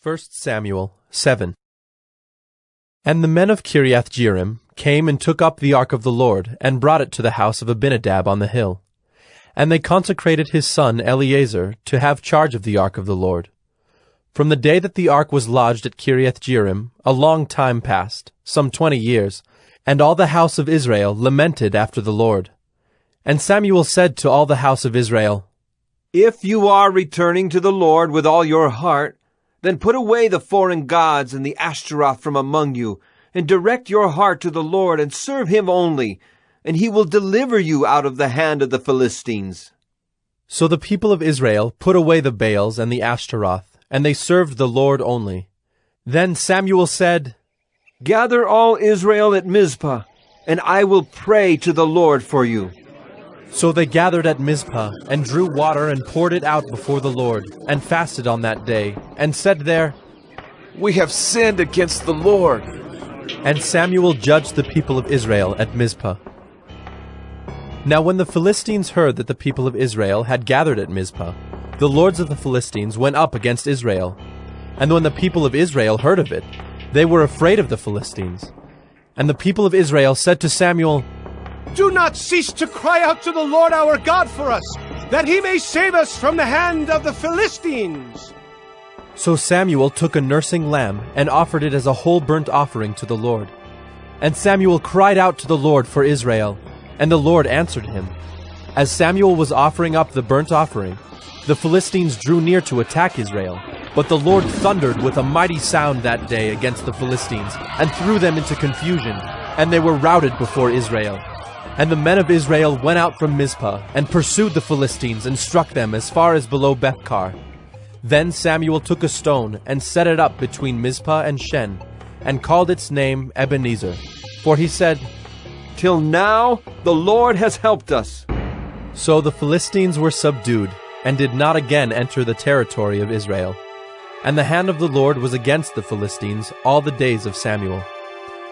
1 Samuel 7. And the men of Kiriath-jearim came and took up the ark of the Lord, and brought it to the house of Abinadab on the hill. And they consecrated his son Eleazar to have charge of the ark of the Lord. From the day that the ark was lodged at Kiriath-jearim, a long time passed, some 20 years, and all the house of Israel lamented after the Lord. And Samuel said to all the house of Israel, If you are returning to the Lord with all your heart, then put away the foreign gods and the Ashtaroth from among you, and direct your heart to the Lord, and serve him only, and he will deliver you out of the hand of the Philistines. So the people of Israel put away the Baals and the Ashtaroth, and they served the Lord only. Then Samuel said, Gather all Israel at Mizpah, and I will pray to the Lord for you. So they gathered at Mizpah, and drew water and poured it out before the Lord, and fasted on that day, and said there, We have sinned against the Lord. And Samuel judged the people of Israel at Mizpah. Now when the Philistines heard that the people of Israel had gathered at Mizpah, the lords of the Philistines went up against Israel. And when the people of Israel heard of it, they were afraid of the Philistines. And the people of Israel said to Samuel, Do not cease to cry out to the Lord our God for us, that he may save us from the hand of the Philistines. So Samuel took a nursing lamb and offered it as a whole burnt offering to the Lord. And Samuel cried out to the Lord for Israel, and the Lord answered him. As Samuel was offering up the burnt offering, the Philistines drew near to attack Israel. But the Lord thundered with a mighty sound that day against the Philistines, and threw them into confusion, and they were routed before Israel. And the men of Israel went out from Mizpah, and pursued the Philistines, and struck them as far as below Bethkar. Then Samuel took a stone, and set it up between Mizpah and Shen, and called its name Ebenezer. For he said, Till now the Lord has helped us. So the Philistines were subdued, and did not again enter the territory of Israel. And the hand of the Lord was against the Philistines all the days of Samuel.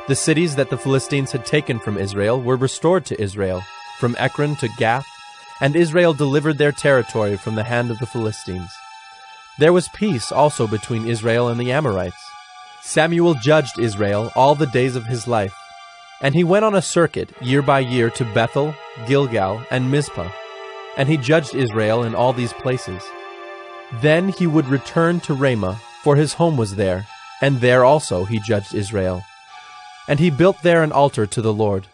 The cities that the Philistines had taken from Israel were restored to Israel, from Ekron to Gath, and Israel delivered their territory from the hand of the Philistines. There was peace also between Israel and the Amorites. Samuel judged Israel all the days of his life, and he went on a circuit year by year to Bethel, Gilgal, and Mizpah, and he judged Israel in all these places. Then he would return to Ramah, for his home was there, and there also he judged Israel. And he built there an altar to the Lord.